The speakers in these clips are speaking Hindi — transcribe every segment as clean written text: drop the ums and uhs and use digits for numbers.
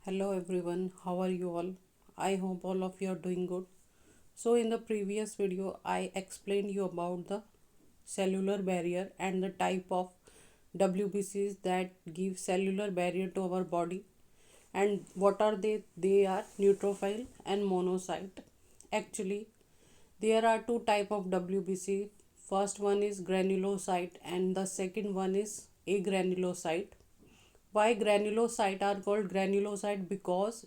Hello everyone, how are you all? I hope all of you are doing good. So in the previous video I explained you about the cellular barrier and the type of WBCs that give cellular barrier to our body. And what are they? They are neutrophil and monocyte. Actually, there are two type of WBC. First one is granulocyte and the second one is agranulocyte. Why granulocyte are called granulocyte? Because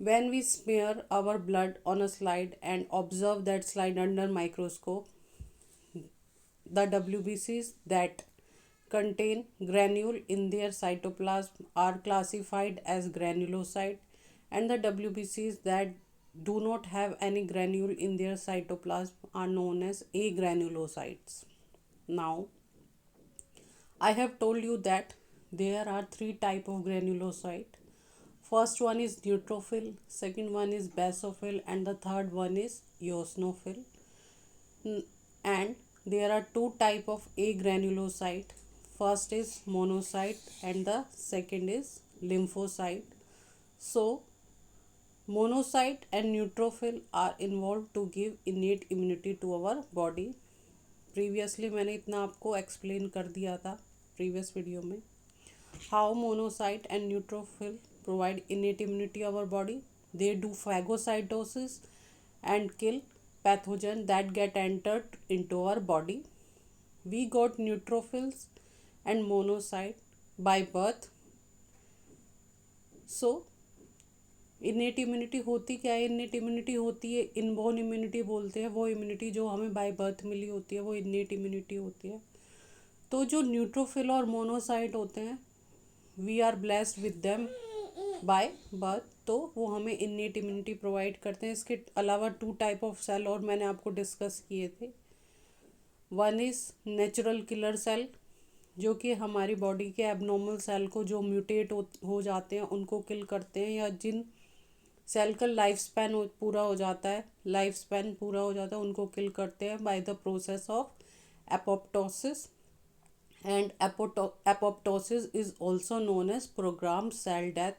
when we smear our blood on a slide and observe that slide under microscope, the WBCs that contain granule in their cytoplasm are classified as granulocyte, and the WBCs that do not have any granule in their cytoplasm are known as agranulocytes. Now, I have told you that there are three type of granulocyte. First one is neutrophil, second one is basophil, and the third one is eosinophil. And there are two type of agranulocyte. First is monocyte and the second is lymphocyte. So monocyte and neutrophil are involved to give innate immunity to our body. Previously मैंने इतना आपको एक्सप्लेन कर दिया था प्रीवियस वीडियो में. How monocyte and neutrophil provide innate immunity to our body? They do phagocytosis and kill pathogen that get entered into our body. We got neutrophils and monocyte by birth. So innate immunity होती क्या है? इनेट इम्यूनिटी होती है, इनबॉर्न इम्यूनिटी बोलते हैं वो इम्यूनिटी जो हमें बाय बर्थ मिली होती है, वो इनेट इम्यूनिटी होती है. तो जो न्यूट्रोफिल और मोनोसाइट होते हैं, we are blessed with them by birth, तो वो हमें इनेट इम्यूनिटी प्रोवाइड करते हैं. इसके अलावा टू टाइप ऑफ सेल और मैंने आपको डिस्कस किए थे. One is natural killer cell, जो कि हमारी बॉडी के एबनॉर्मल सेल को जो म्यूटेट हो जाते हैं उनको किल करते हैं, या जिन सेल का लाइफ स्पैन पूरा हो जाता है, उनको किल करते हैं by the process of apoptosis. And apoptosis is also known as programme cell death.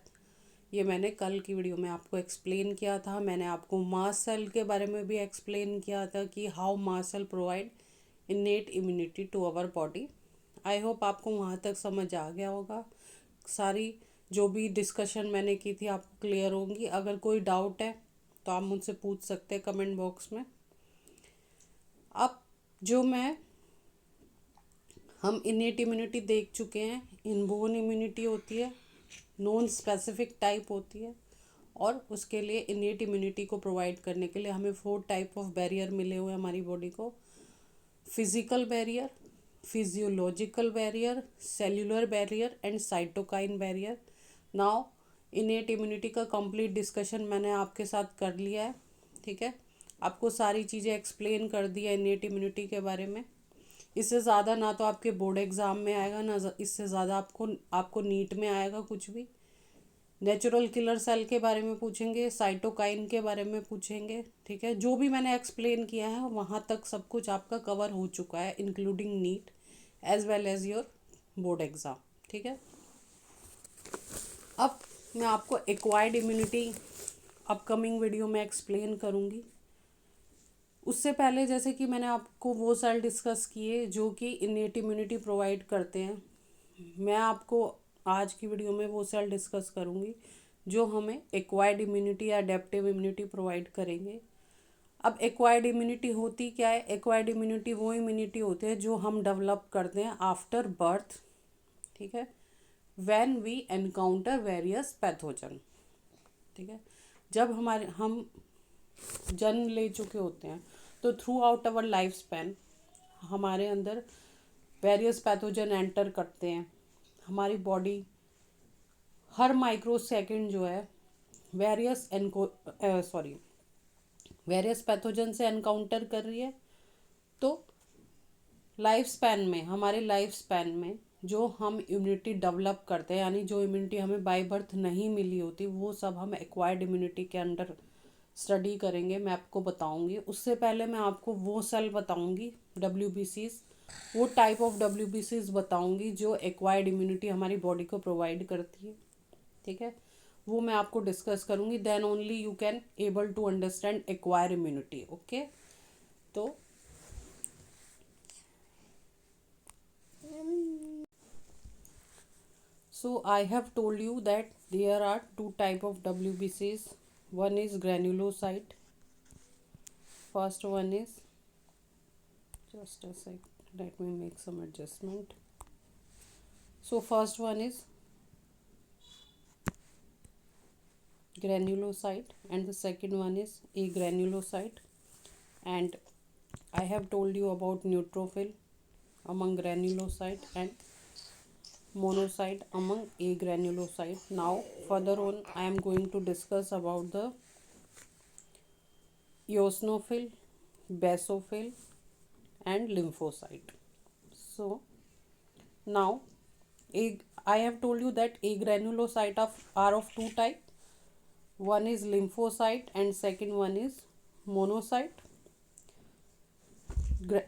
ये मैंने कल की वीडियो में आपको एक्सप्लेन किया था. मैंने आपको मास्ट सेल के बारे में भी एक्सप्लेन किया था कि how mast cell provide innate immunity to our body. I hope आपको वहाँ तक समझ आ गया होगा. सारी जो भी डिस्कशन मैंने की थी आपको क्लियर होंगी. अगर कोई डाउट है तो आप मुझसे पूछ सकते हैं कमेंट बॉक्स में. अब जो हम इनेट इम्यूनिटी देख चुके हैं. इनबोर्न इम्यूनिटी होती है, नॉन स्पेसिफिक टाइप होती है, और उसके लिए इनेट इम्यूनिटी को प्रोवाइड करने के लिए हमें 4 टाइप ऑफ बैरियर मिले हुए हैं हमारी बॉडी को. Physical barrier, physiological barrier, cellular barrier and cytokine barrier. Now innate immunity का कंप्लीट डिस्कशन मैंने आपके साथ कर लिया है. ठीक है, आपको सारी चीज़ें एक्सप्लेन कर दी है इनेट इम्यूनिटी के बारे में. इससे ज़्यादा ना तो आपके बोर्ड एग्ज़ाम में आएगा, ना इससे ज़्यादा आपको नीट में आएगा कुछ भी. नेचुरल किलर सेल के बारे में पूछेंगे, साइटोकाइन के बारे में पूछेंगे. ठीक है, जो भी मैंने एक्सप्लेन किया है वहाँ तक सब कुछ आपका कवर हो चुका है, including NEET as well as your board exam. ठीक है, अब मैं आपको एक्वायर्ड इम्यूनिटी अपकमिंग वीडियो में एक्सप्लेन करूँगी. उससे पहले जैसे कि मैंने आपको वो सेल डिस्कस किए जो कि इनेट इम्यूनिटी प्रोवाइड करते हैं, मैं आपको आज की वीडियो में वो सेल डिस्कस करूँगी जो हमें एक्वायर्ड इम्यूनिटी या अडेप्टिव इम्यूनिटी प्रोवाइड करेंगे. अब एक्वायर्ड इम्यूनिटी होती क्या है? एक्वायर्ड इम्यूनिटी वो इम्यूनिटी होती है जो हम डेवलप करते हैं आफ्टर बर्थ. ठीक है, when we encounter various pathogen. ठीक है, जब हम जन्म ले चुके होते हैं तो throughout our life span हमारे अंदर वेरियस पैथोजन एंटर करते हैं. हमारी बॉडी हर माइक्रो सेकेंड जो है वेरियस पैथोजन से एनकाउंटर कर रही है. तो हमारे लाइफ स्पैन में जो हम इम्यूनिटी डेवलप करते हैं, यानी जो इम्यूनिटी हमें बाय बर्थ नहीं मिली होती, वो सब हम एक्वायर्ड इम्यूनिटी के अंडर स्टडी करेंगे. मैं आपको बताऊंगी. उससे पहले मैं आपको वो सेल बताऊंगी, WBCs, वो टाइप ऑफ WBCs बताऊंगी जो एक्वायर्ड इम्यूनिटी हमारी बॉडी को प्रोवाइड करती है. ठीक है, वो मैं आपको डिस्कस करूँगी, then only you can able to understand acquire immunity. Okay, तो so I have told you that there are two type of WBCs. One is granulocyte. First one is, just a sec, let me make some adjustment. So first one is granulocyte and the second one is agranulocyte. And I have told you about neutrophil among granulocyte and monocyte among agranulocyte. Now further on I am going to discuss about the eosinophil, basophil and lymphocyte. So now I have told you that agranulocyte are of two type. One is lymphocyte and second one is monocyte.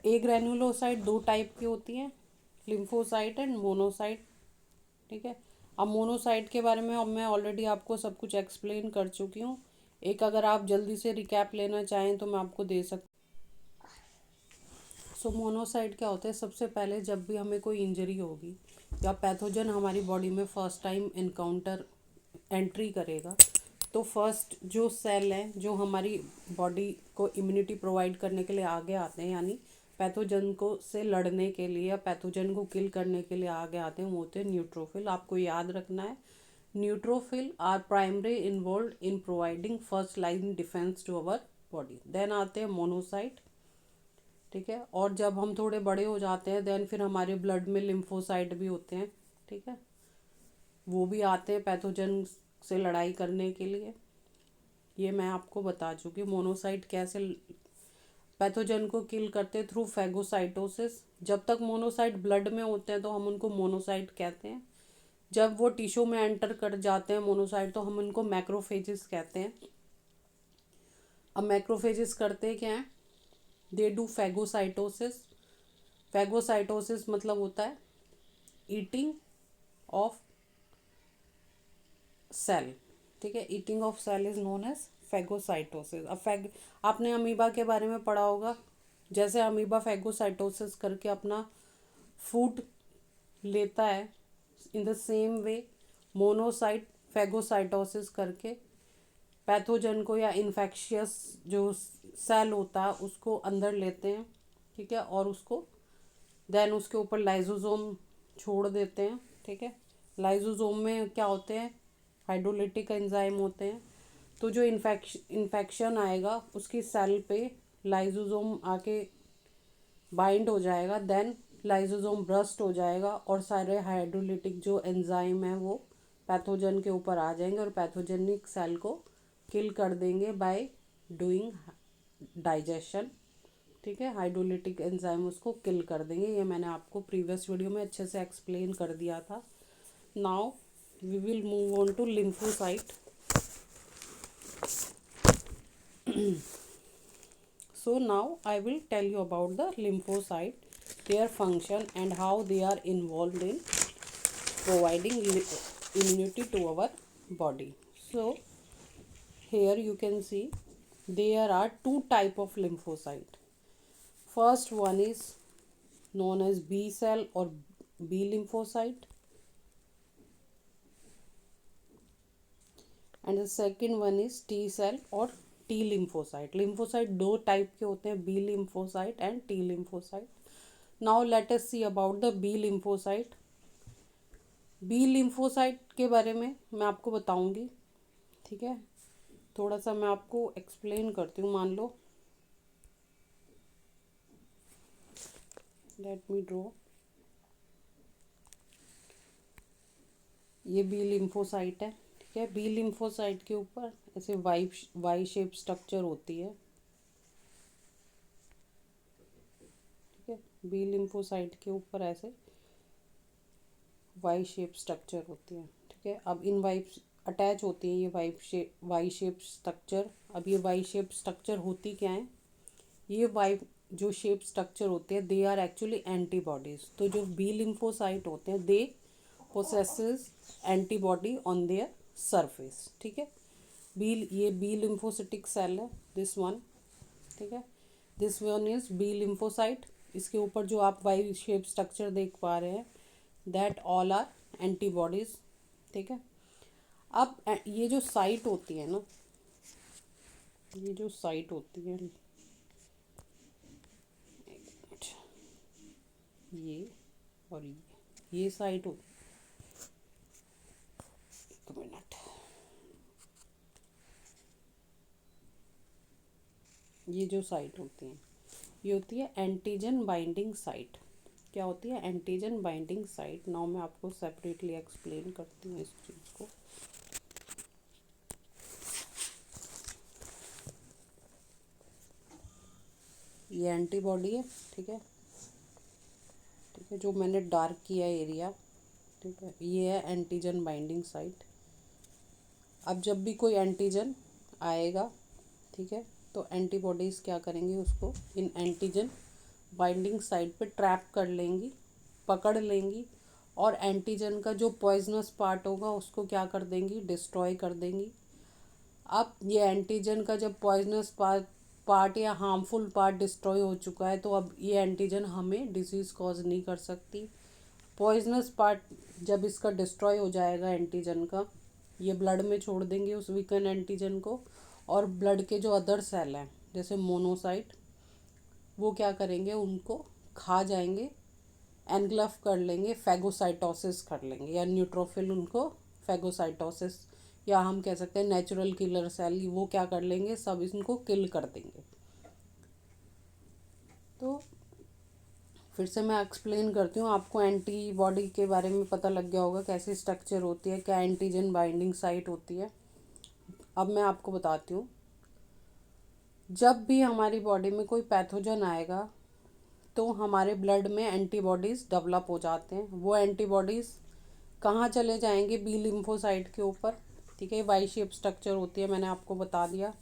Agranulocyte दो टाइप की होती हैं, लिम्फोसाइट एंड मोनोसाइट। ठीक है, अब मोनोसाइट के बारे में अब मैं ऑलरेडी आपको सब कुछ एक्सप्लेन कर चुकी हूँ। एक अगर आप जल्दी से रिकैप लेना चाहें तो मैं आपको दे सकती। सो मोनोसाइट क्या होता है, सबसे पहले जब भी हमें कोई इंजरी होगी या पैथोजन हमारी बॉडी में फर्स्ट टाइम इनकाउंटर एंट्री करेगा, तो फर्स्ट जो सेल हैं जो हमारी बॉडी को इम्यूनिटी प्रोवाइड करने के लिए आगे आते हैं, यानी पैथोजन को से लड़ने के लिए या पैथोजन को किल करने के लिए आगे आते हैं, वो होते हैं न्यूट्रोफिल। आपको याद रखना है, neutrophil are primary involve in providing first line defence to our body. Then आते हैं मोनोसाइट। ठीक है, और जब हम थोड़े बड़े हो जाते हैं देन फिर हमारे ब्लड में लिम्फोसाइट भी होते हैं। ठीक है, वो भी आते हैं पैथोजन से लड़ाई करने के लिए। ये मैं आपको बता चुकी हूँ मोनोसाइट कैसे पैथोजन को किल करते हैं, थ्रू फैगोसाइटोसिस। जब तक मोनोसाइट ब्लड में होते हैं तो हम उनको मोनोसाइट कहते हैं। जब वो टिश्यू में एंटर कर जाते हैं मोनोसाइट तो हम उनको मैक्रोफेजिस कहते हैं। अब मैक्रोफेजिस करते क्या हैं, दे डू फैगोसाइटोसिस। फैगोसाइटोसिस मतलब होता है ईटिंग ऑफ सेल। ठीक है, eating of cell is known as phagocytosis. अब आपने अमीबा के बारे में पढ़ा होगा, जैसे अमीबा फैगोसाइटोसिस करके अपना फूड लेता है, in the same way monocyte phagocytosis करके पैथोजन को या इन्फेक्शियस जो सेल होता है उसको अंदर लेते हैं। ठीक है, और उसको देन उसके ऊपर लाइजोसोम छोड़ देते हैं। ठीक है, लाइजोसोम में क्या होते हैं, हाइड्रोलिटिक एंजाइम होते हैं। तो जो इन्फेक्शन आएगा उसकी सेल पे लाइजोसोम आके बाइंड हो जाएगा, देन लाइजोसोम ब्रस्ट हो जाएगा और सारे हाइड्रोलिटिक जो एंजाइम है वो पैथोजन के ऊपर आ जाएंगे और पैथोजेनिक सेल को किल कर देंगे बाय डूइंग डाइजेशन। ठीक है, हाइड्रोलिटिक एंजाइम उसको किल कर देंगे। ये मैंने आपको प्रीवियस वीडियो में अच्छे से एक्सप्लेन कर दिया था। Now we will move on to lymphocyte. So now I will tell you about the lymphocyte, their function and how they are involved in providing immunity to our body. So here you can see there are two type of lymphocyte. First one is known as B cell or B lymphocyte, and the second one is T cell और टी लिम्फोसाइट। लिम्फोसाइट दो टाइप के होते हैं, B lymphocyte and T lymphocyte. Now let us see about the B lymphocyte. B lymphocyte के बारे में मैं आपको बताऊंगी। ठीक है, थोड़ा सा मैं आपको एक्सप्लेन करती हूँ। मान लो लेट मी ड्रॉ, ये बी लिम्फोसाइट है। ठीक है, बी लिम्फोसाइट के ऊपर ऐसे वाई शेप स्ट्रक्चर होती है। ठीक है, बी लिम्फोसाइट के ऊपर ऐसे वाई शेप स्ट्रक्चर होती है। ठीक है, अब इन वाई अटैच होती है ये वाई शेप स्ट्रक्चर। अब ये वाई शेप स्ट्रक्चर होती क्या है, ये वाई जो शेप स्ट्रक्चर होते हैं दे आर एक्चुअली एंटीबॉडीज। तो जो बी लिम्फोसाइट होते हैं they possess antibody on their surface. ठीक है, ये बी लिम्फोसिटिक सेल है, दिस वन। ठीक है, this one is B lymphocyte. इसके ऊपर जो आप वाई शेप स्ट्रक्चर देख पा रहे हैं, दैट ऑल आर एंटीबॉडीज। ठीक है, अब ये जो साइट होती है ना, ये जो साइट होती है, ये और ये साइट होती, एक मिनट, ये जो साइट होती है ये होती है एंटीजन बाइंडिंग साइट। क्या होती है? Antigen binding site. नाउ मैं आपको सेपरेटली एक्सप्लेन करती हूँ इस चीज़ को। ये एंटीबॉडी है, ठीक है, ठीक है, जो मैंने डार्क किया एरिया, ठीक है, ये है एंटीजन बाइंडिंग साइट। अब जब भी कोई एंटीजन आएगा, ठीक है, तो एंटीबॉडीज़ क्या करेंगी, उसको इन एंटीजन बाइंडिंग साइट पे ट्रैप कर लेंगी, पकड़ लेंगी, और एंटीजन का जो पॉइजनस पार्ट होगा उसको क्या कर देंगी, डिस्ट्रॉय कर देंगी। अब ये एंटीजन का जब पॉइजनस पार्ट या हार्मफुल पार्ट डिस्ट्रॉय हो चुका है, तो अब ये एंटीजन हमें डिजीज़ कॉज नहीं कर सकती। पॉइजनस पार्ट जब इसका डिस्ट्रॉय हो जाएगा एंटीजन का, ये ब्लड में छोड़ देंगे उस वीकन एंटीजन को, और ब्लड के जो अदर सेल हैं जैसे मोनोसाइट, वो क्या करेंगे, उनको खा जाएंगे, एनग्लफ कर लेंगे, फैगोसाइटोसिस कर लेंगे, या न्यूट्रोफिल उनको फैगोसाइटोसिस, या हम कह सकते हैं नेचुरल किलर सेल, वो क्या कर लेंगे, सब इनको किल कर देंगे। तो फिर से मैं एक्सप्लेन करती हूँ आपको। एंटीबॉडी के बारे में पता लग गया होगा कैसी स्ट्रक्चर होती है, क्या एंटीजन बाइंडिंग साइट होती है। अब मैं आपको बताती हूँ, जब भी हमारी बॉडी में कोई पैथोजन आएगा तो हमारे ब्लड में एंटीबॉडीज़ डेवलप हो जाते हैं। वो एंटीबॉडीज़ कहाँ चले जाएंगे, बी लिम्फोसाइट के ऊपर। ठीक है, वाई शेप स्ट्रक्चर होती है, मैंने आपको बता दिया।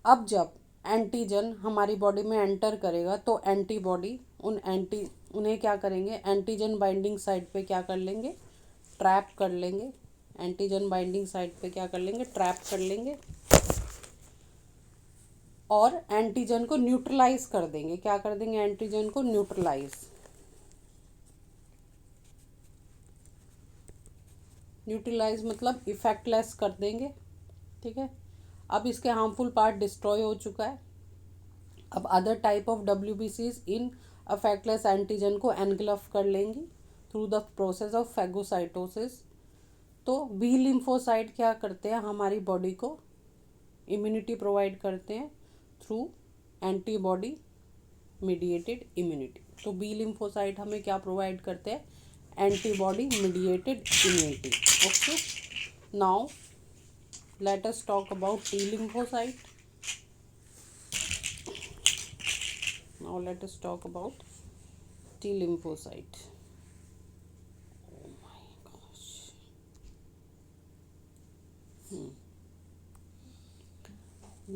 अब जब एंटीजन हमारी बॉडी में एंटर करेगा तो एंटीबॉडी उन्हें क्या करेंगे, एंटीजन बाइंडिंग साइट पे क्या कर लेंगे, ट्रैप कर लेंगे। एंटीजन बाइंडिंग साइट पे क्या कर लेंगे, ट्रैप कर लेंगे, और एंटीजन को न्यूट्रलाइज कर देंगे। क्या कर देंगे, एंटीजन को न्यूट्रलाइज। न्यूट्रलाइज मतलब इफेक्टलेस कर देंगे। ठीक है, अब इसके हार्मफुल पार्ट डिस्ट्रॉय हो चुका है। अब अदर टाइप ऑफ WBCs इन अफेक्टलेस एंटीजन को एनगल्फ कर लेंगी through the process of phagocytosis. तो बी लिम्फोसाइट क्या करते हैं, हमारी बॉडी को इम्यूनिटी प्रोवाइड करते हैं थ्रू एंटीबॉडी मीडिएटेड इम्यूनिटी। तो बी लिम्फोसाइट हमें क्या प्रोवाइड करते हैं, antibody mediated immunity. Okay, now let us talk about T lymphocyte. Now let us talk about T lymphocyte. Oh my gosh.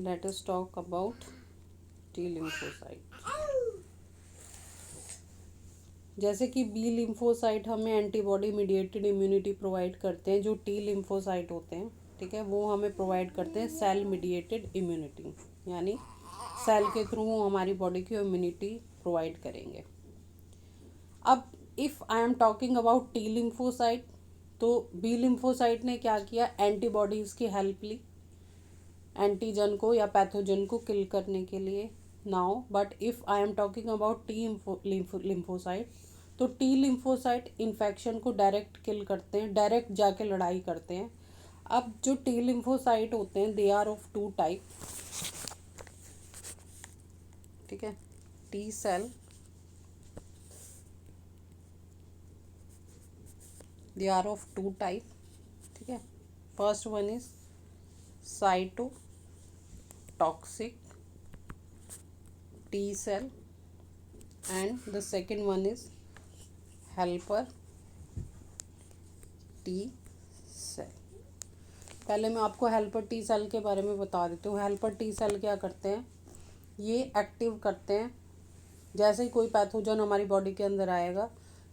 Let us talk about T lymphocyte. जैसे कि बी लिम्फोसाइट हमें एंटीबॉडी मीडिएटेड इम्यूनिटी प्रोवाइड करते हैं, जो टी लिम्फोसाइट होते हैं, ठीक है, वो हमें प्रोवाइड करते हैं सेल मीडिएटेड इम्यूनिटी, यानी सेल के थ्रू वो हमारी बॉडी की इम्यूनिटी प्रोवाइड करेंगे। अब if I am talking about T lymphocyte, तो बी लिम्फोसाइट ने क्या किया, एंटीबॉडीज़ की हेल्प ली एंटीजन को या पैथोजन को किल करने के लिए। Now but if I am talking about T lymphocyte, तो टी लिम्फोसाइट इन्फेक्शन को डायरेक्ट किल करते हैं, डायरेक्ट जाके लड़ाई करते हैं। अब जो टी लिम्फोसाइट होते हैं, they are of two type. ठीक है, T cell, they are of two type. ठीक है, first one is cytotoxic T cell and the second one is helper T cell। पहले मैं आपको हेल्पर टी सेल के बारे में बता देती हूँ। हेल्पर टी सेल क्या करते हैं, ये एक्टिव करते हैं जैसे ही कोई पैथोजन हमारी बॉडी के अंदर आएगा,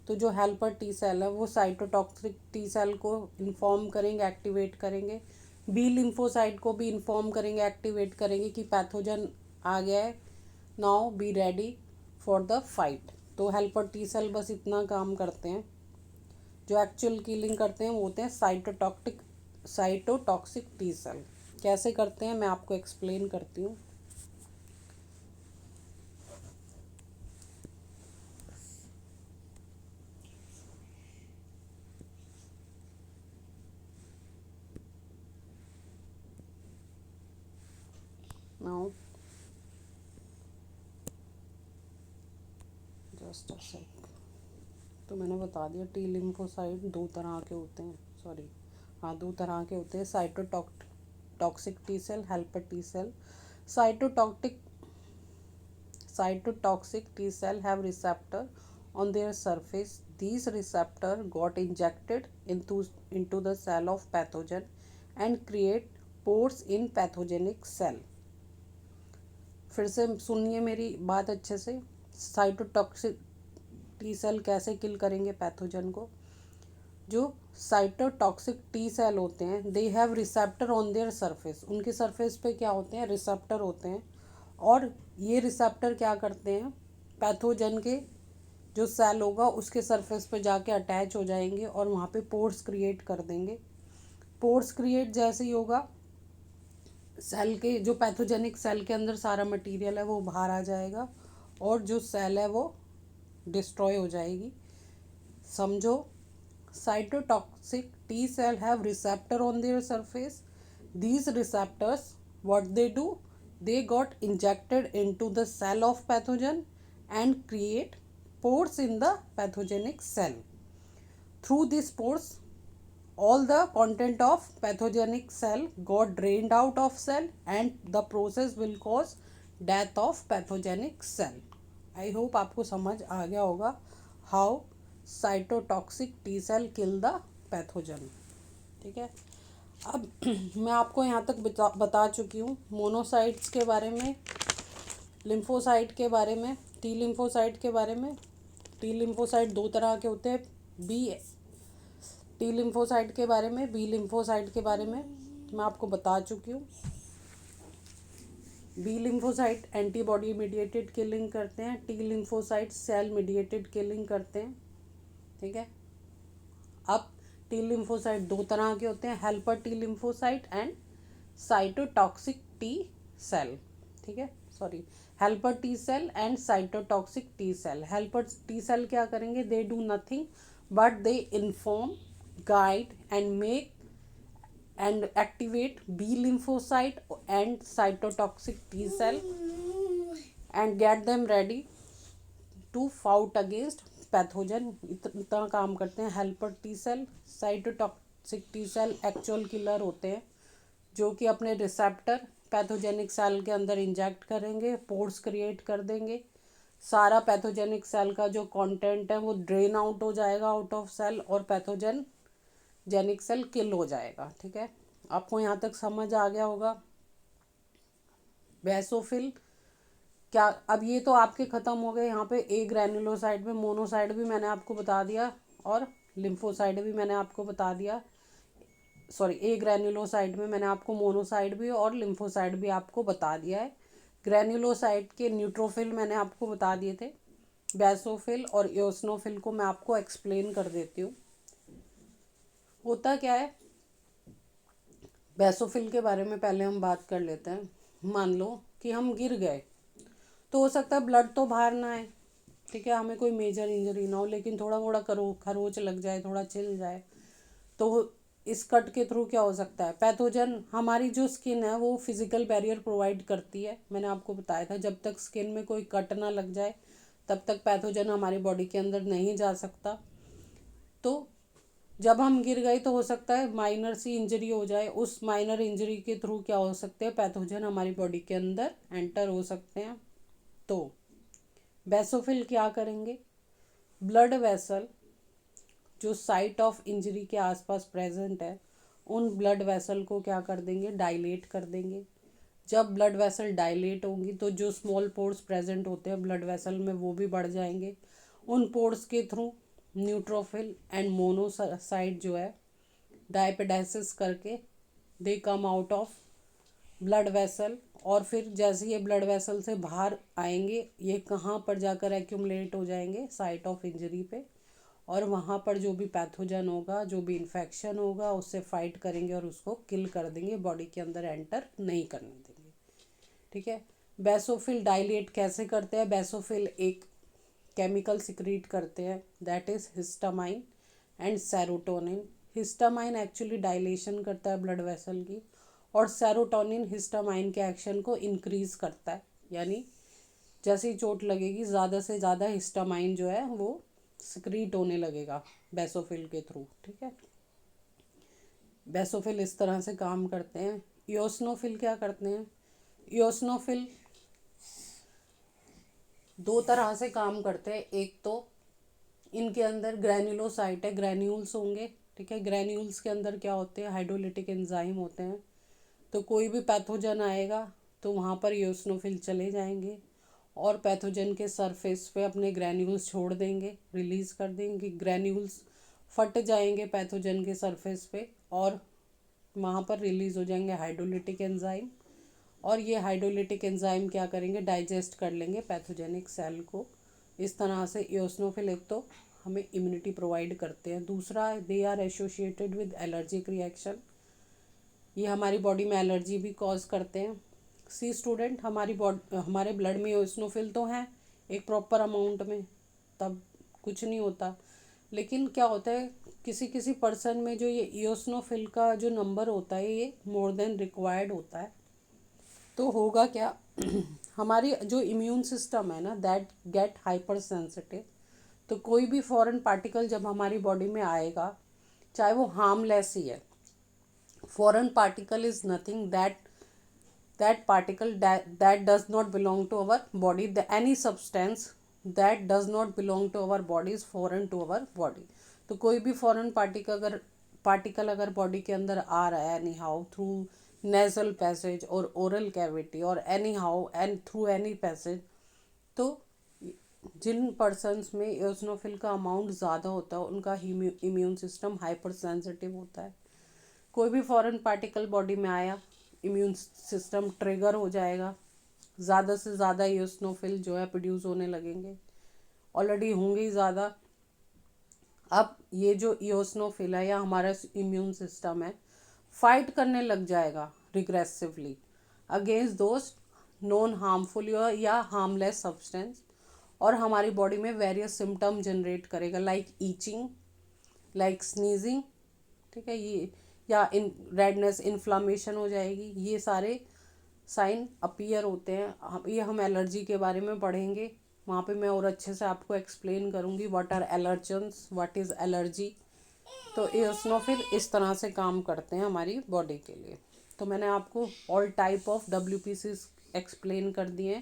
तो जो हेल्पर टी सेल है वो साइटोटॉक्सिक टी सेल को इन्फॉर्म करेंगे, एक्टिवेट करेंगे। बी लिम्फोसाइट को भी इन्फॉर्म करेंगे, एक्टिवेट करेंगे कि पैथोजन आ गया है, now be ready for the fight. तो हेल्पर टी सेल बस इतना काम करते हैं। जो एक्चुअल किलिंग करते हैं वो होते हैं साइटोटॉक्सिक टी सेल। कैसे करते हैं मैं आपको एक्सप्लेन करती हूँ। नाउ जस्ट अ सेक। तो मैंने बता दिया टी लिम्फोसाइट दो तरह के होते हैं, सॉरी हाँ दो तरह के होते हैं, cytotoxic T cell, helper T cell. Cytotoxic cytotoxic T cell have receptor on their surface. These receptor got injected into the cell of pathogen and create pores in pathogenic cell. फिर से सुनिए मेरी बात अच्छे से। साइटोटॉक्सिक टी सेल कैसे किल करेंगे पैथोजन को। जो साइटोटॉक्सिक टी सेल होते हैं they have receptor on their surface. उनके सरफेस पे क्या होते हैं, रिसेप्टर होते हैं। और ये रिसेप्टर क्या करते हैं, पैथोजन के जो सेल होगा उसके सरफेस पे जाके अटैच हो जाएंगे और वहाँ पे पोर्स क्रिएट कर देंगे। पोर्स क्रिएट जैसे ही होगा, सेल के जो पैथोजेनिक सेल के अंदर सारा मटेरियल है वो बाहर आ जाएगा और जो सेल है वो डिस्ट्रॉय हो जाएगी। समझो, cytotoxic T cell have receptor on their surface. These receptors, what they do, they got injected into the cell of pathogen and create pores in the pathogenic cell. Through these pores, all the content of pathogenic cell got drained out of cell and the process will cause death of pathogenic cell. I hope आपको समझ आ गया होगा how cytotoxic T cell kill the pathogen. ठीक है, अब मैं आपको यहाँ तक बता चुकी हूँ मोनोसाइट्स के बारे में, लिम्फोसाइट के बारे में, टी लिम्फोसाइट के बारे में। टी लिम्फोसाइट दो तरह के होते हैं, टी लिम्फोसाइट के बारे में, बी लिम्फोसाइट के बारे में मैं आपको बता चुकी हूँ। B lymphocyte antibody mediated killing करते हैं, T lymphocyte cell mediated killing करते हैं। ठीक है, अब टी लिम्फोसाइट दो तरह के होते हैं, helper T lymphocyte and cytotoxic T cell. ठीक है, sorry, helper T cell and cytotoxic T cell. Helper T cell क्या करेंगे, they do nothing but they inform, guide and make and activate B lymphocyte and cytotoxic T cell and get them ready to fight against pathogen. इतना काम करते हैं helper T cell. Cytotoxic T cell actual killer होते हैं जो कि अपने रिसेप्टर पैथोजेनिक सेल के अंदर इंजेक्ट करेंगे, पोर्स क्रिएट कर देंगे, सारा पैथोजेनिक सेल का जो कंटेंट है वो ड्रेन आउट हो जाएगा आउट ऑफ सेल और पैथोजन जेनिक सेल किल हो जाएगा। ठीक है, आपको यहाँ तक समझ आ गया होगा। बेसोफिल क्या, अब ये तो आपके ख़त्म हो गए। यहाँ पे ए ग्रैनुलोसाइट में मोनोसाइट भी मैंने आपको बता दिया और लिम्फोसाइट भी मैंने आपको बता दिया। सॉरी, ए ग्रैनुलोसाइट में मैंने आपको मोनोसाइट भी और लिम्फोसाइट भी आपको बता दिया है। ग्रैनुलोसाइट के न्यूट्रोफिल मैंने आपको बता दिए थे। बेसोफिल और एओसिनोफिल को मैं आपको एक्सप्लेन कर देती हूँ। होता क्या है, बेसोफिल के बारे में पहले हम बात कर लेते हैं। मान लो कि हम गिर गए, तो हो सकता है ब्लड तो बाहर ना आए, ठीक है, हमें कोई मेजर इंजरी ना हो, लेकिन थोड़ा थोड़ा खरोच लग जाए, थोड़ा छिल जाए, तो इस कट के थ्रू क्या हो सकता है, पैथोजन, हमारी जो स्किन है वो फिजिकल बैरियर प्रोवाइड करती है। मैंने आपको बताया था जब तक स्किन में कोई कट ना लग जाए तब तक पैथोजन हमारी बॉडी के अंदर नहीं जा सकता। तो जब हम गिर गए तो हो सकता है माइनर सी इंजरी हो जाए, उस माइनर इंजरी के थ्रू क्या हो सकते हैं, पैथोजन हमारी बॉडी के अंदर एंटर हो सकते हैं। तो बेसोफिल क्या करेंगे, ब्लड वेसल जो साइट ऑफ इंजरी के आसपास प्रेजेंट है उन ब्लड वेसल को क्या कर देंगे, डायलेट कर देंगे। जब ब्लड वेसल डायलेट होंगी तो जो स्मॉल पोर्स प्रेजेंट होते हैं ब्लड वेसल में वो भी बढ़ जाएंगे। उन पोर्स के थ्रू न्यूट्रोफिल एंड मोनोसाइट जो है डायपेडाइसिस करके they come out of blood vessel, और फिर जैसे ये ब्लड वेसल से बाहर आएंगे ये कहाँ पर जाकर एक्यूमुलेट हो जाएंगे, साइट ऑफ इंजरी पे, और वहाँ पर जो भी पैथोजन होगा, जो भी इन्फेक्शन होगा उससे फाइट करेंगे और उसको किल कर देंगे, बॉडी के अंदर एंटर नहीं करने देंगे। ठीक है। बेसोफिल डायलेट कैसे करते हैं? बेसोफिल एक केमिकल सिक्रीट करते हैं, that is histamine and serotonin. Histamine actually dilation करता है ब्लड वेसल की, और सेरोटोनिन हिस्टामाइन के एक्शन को इंक्रीज़ करता है, यानी जैसे ही चोट लगेगी ज़्यादा से ज़्यादा हिस्टामाइन जो है वो सिक्रीट होने लगेगा बेसोफिल के थ्रू। ठीक है। बेसोफिल इस तरह से काम करते हैं। इओसिनोफिल क्या करते हैं? इओसिनोफिल दो तरह से काम करते हैं। एक तो इनके अंदर ग्रैन्युलोसाइट है, ग्रैन्यूल्स होंगे। ठीक है। ग्रैन्यूल्स के अंदर क्या होते हैं? हाइड्रोलिटिक एंजाइम होते हैं। तो कोई भी पैथोजन आएगा तो वहाँ पर इओसिनोफिल चले जाएंगे और पैथोजन के सरफेस पे अपने ग्रैन्यूल्स छोड़ देंगे, रिलीज़ कर देंगे। ग्रैन्यूल्स फट जाएंगे पैथोजन के सरफेस पे और वहाँ पर रिलीज़ हो जाएंगे हाइड्रोलिटिक एंजाइम, और ये हाइड्रोलिटिक एंजाइम क्या करेंगे? डाइजेस्ट कर लेंगे पैथोजेनिक सेल को। इस तरह से इओसिनोफिल एक तो हमें इम्यूनिटी प्रोवाइड करते हैं। दूसरा, they are associated with allergic reaction. ये हमारी बॉडी में एलर्जी भी कॉज करते हैं। सी स्टूडेंट, हमारे ब्लड में इओसिनोफिल तो हैं एक प्रॉपर अमाउंट में, तब कुछ नहीं होता। लेकिन क्या होता है, किसी किसी पर्सन में जो ये इओसिनोफिल का जो नंबर होता है ये मोर देन रिक्वायर्ड होता है। तो होगा क्या हमारी जो इम्यून सिस्टम है ना, दैट गेट हाइपर सेंसिटिव। तो कोई भी फॉरेन पार्टिकल जब हमारी बॉडी में आएगा, चाहे वो हार्मलेस ही है, foreign particle is nothing that particle that does not belong to our body, any substance that does not belong to our body is foreign to our body। तो कोई भी फॉरेन पार्टिकल अगर बॉडी के अंदर आ रहा है any how through nasal passage और ओरल कैविटी और any how and through any passage, तो जिन पर्सन्स में इओसिनोफिल का अमाउंट ज़्यादा होता है उनका इम्यून सिस्टम हाइपर सेंसिटिव होता है। कोई भी फॉरेन पार्टिकल बॉडी में आया, इम्यून सिस्टम ट्रिगर हो जाएगा, ज़्यादा से ज़्यादा इओसिनोफिल जो है प्रोड्यूस होने लगेंगे, ऑलरेडी होंगे ही ज़्यादा। अब ये जो इओसिनोफिल है या हमारा इम्यून सिस्टम है, फाइट करने लग जाएगा रिग्रेसिवली अगेंस्ट दोज नॉन हार्मफुल या हार्मलेस सब्सटेंस, और हमारी बॉडी में वेरियस सिम्टम जनरेट करेगा, लाइक ईचिंग, लाइक स्नीजिंग। ठीक है। ये या रेडनेस, इन्फ्लामेशन हो जाएगी, ये सारे साइन अपीयर होते हैं। ये हम एलर्जी के बारे में पढ़ेंगे, वहाँ पे मैं और अच्छे से आपको एक्सप्लेन करूँगी what are allergens, what is allergy. तो इओसिनोफिल इस तरह से काम करते हैं हमारी बॉडी के लिए। तो मैंने आपको all type of WPC explain कर दिए।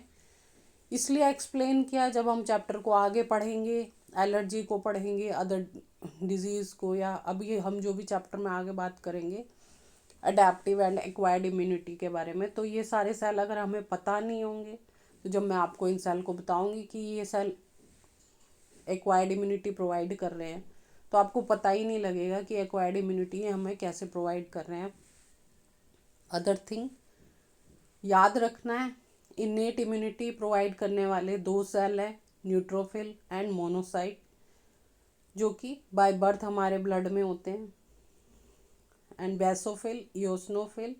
इसलिए एक्सप्लेन किया, जब हम चैप्टर को आगे पढ़ेंगे, एलर्जी को पढ़ेंगे, अदर डिजीज़ को, या अभी हम जो भी चैप्टर में आगे बात करेंगे अडेप्टिव एंड एक्वायर्ड इम्यूनिटी के बारे में, तो ये सारे सेल अगर हमें पता नहीं होंगे, तो जब मैं आपको इन सेल को बताऊंगी कि ये सेल एक्वायर्ड इम्यूनिटी प्रोवाइड कर रहे हैं, तो आपको पता ही नहीं लगेगा कि एक्वायर्ड इम्यूनिटी हमें कैसे प्रोवाइड कर रहे हैं। अदर थिंग याद रखना है, इनेट इम्यूनिटी प्रोवाइड करने वाले दो सेल हैं, न्यूट्रोफिल एंड मोनोसाइट, जो कि बाय बर्थ हमारे ब्लड में होते हैं, and basophil, eosinophil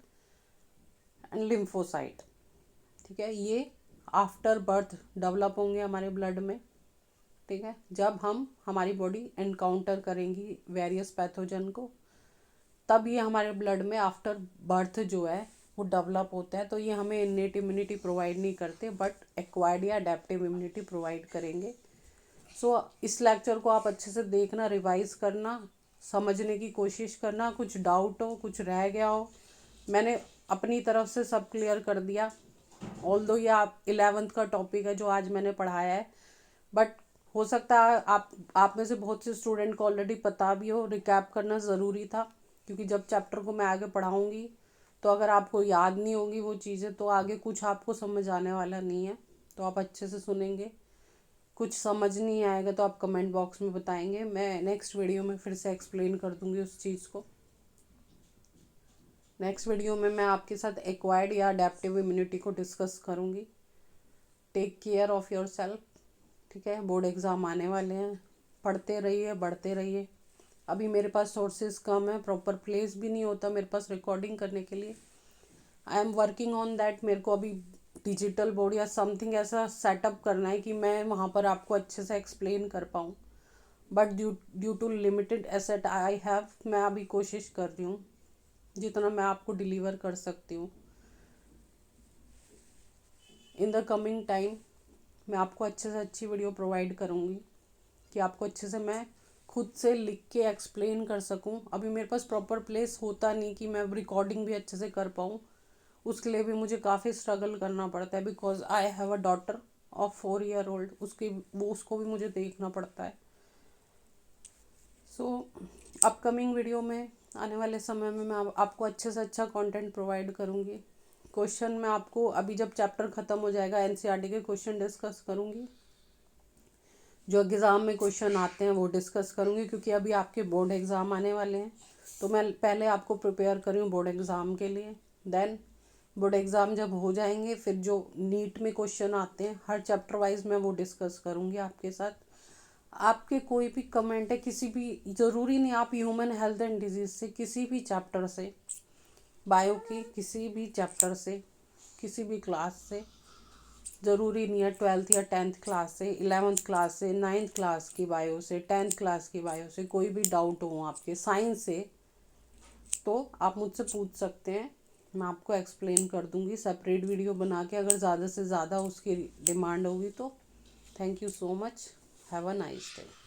and lymphocyte. ठीक है। ये आफ्टर बर्थ डेवलप होंगे हमारे ब्लड में। ठीक है। जब हमारी बॉडी एनकाउंटर करेंगी वेरियस पैथोजन को, तब ये हमारे ब्लड में आफ्टर बर्थ जो है वो डेवलप होता है। तो ये हमें इनेट इम्यूनिटी प्रोवाइड नहीं करते, बट एक्वायर्ड या अडेप्टिव इम्यूनिटी प्रोवाइड करेंगे। सो इस लेक्चर को आप अच्छे से देखना, रिवाइज करना, समझने की कोशिश करना। कुछ डाउट हो, कुछ रह गया हो, मैंने अपनी तरफ से सब क्लियर कर दिया। ऑल्दो ये आप 11th का टॉपिक है जो आज मैंने पढ़ाया है, बट हो सकता है आप में से बहुत से स्टूडेंट को ऑलरेडी पता भी हो। रिकैप करना ज़रूरी था, क्योंकि जब चैप्टर को मैं आगे पढ़ाऊँगी तो अगर आपको याद नहीं होंगी वो चीज़ें, तो आगे कुछ आपको समझ आने वाला नहीं है। तो आप अच्छे से सुनेंगे कुछ समझ नहीं आएगा तो आप कमेंट बॉक्स में बताएंगे, मैं नेक्स्ट वीडियो में फिर से एक्सप्लेन कर दूंगी उस चीज़ को। नेक्स्ट वीडियो में मैं आपके साथ एक्वायर्ड या अडेप्टिव इम्यूनिटी को डिस्कस करूंगी। Take care of your self. ठीक है, बोर्ड एग्ज़ाम आने वाले हैं, पढ़ते रहिए, बढ़ते रहिए। अभी मेरे पास सोर्सेज कम है, प्रॉपर प्लेस भी नहीं होता मेरे पास रिकॉर्डिंग करने के लिए। I am working on that. मेरे को अभी डिजिटल बोर्ड या समथिंग ऐसा सेटअप करना है कि मैं वहाँ पर आपको अच्छे से एक्सप्लेन कर पाऊँ, but due to limited asset I have, मैं अभी कोशिश कर रही हूँ जितना मैं आपको डिलीवर कर सकती हूँ। इन द कमिंग टाइम मैं आपको अच्छे से अच्छी वीडियो प्रोवाइड करूँगी कि आपको अच्छे से मैं खुद से लिख के एक्सप्लेन कर सकूँ। अभी मेरे पास प्रॉपर प्लेस होता नहीं कि मैं रिकॉर्डिंग भी अच्छे से कर पाऊँ, उसके लिए भी मुझे काफ़ी स्ट्रगल करना पड़ता है, because I have a daughter of 4 year old. उसको भी मुझे देखना पड़ता है। सो अपकमिंग वीडियो में आने वाले समय में मैं आपको अच्छे से अच्छा कंटेंट प्रोवाइड करूँगी। क्वेश्चन मैं आपको अभी जब चैप्टर ख़त्म हो जाएगा एनसीईआरटी के क्वेश्चन डिस्कस करूँगी, जो एग्ज़ाम में क्वेश्चन आते हैं वो डिस्कस करूँगी, क्योंकि अभी आपके बोर्ड एग्ज़ाम आने वाले हैं। तो मैं पहले आपको प्रिपेयर कर रही हूँ बोर्ड एग्ज़ाम के लिए। देन बोर्ड एग्ज़ाम जब हो जाएंगे, फिर जो नीट में क्वेश्चन आते हैं हर चैप्टर वाइज मैं वो डिस्कस करूँगी आपके साथ। आपके कोई भी कमेंट है, किसी भी, ज़रूरी नहीं आप ह्यूमन हेल्थ एंड डिजीज़ से, किसी भी चैप्टर से, बायो की किसी भी चैप्टर से, किसी भी क्लास से, ज़रूरी नहीं है 12th या 10th क्लास से, 11th क्लास से, 9th क्लास की बायो से, 10th क्लास की बायो से, कोई भी डाउट हो आपके साइंस से, तो आप मुझसे पूछ सकते हैं, मैं आपको एक्सप्लेन कर दूंगी सेपरेट वीडियो बना के, अगर ज़्यादा से ज़्यादा उसकी डिमांड होगी तो। Thank you so much, have a nice day.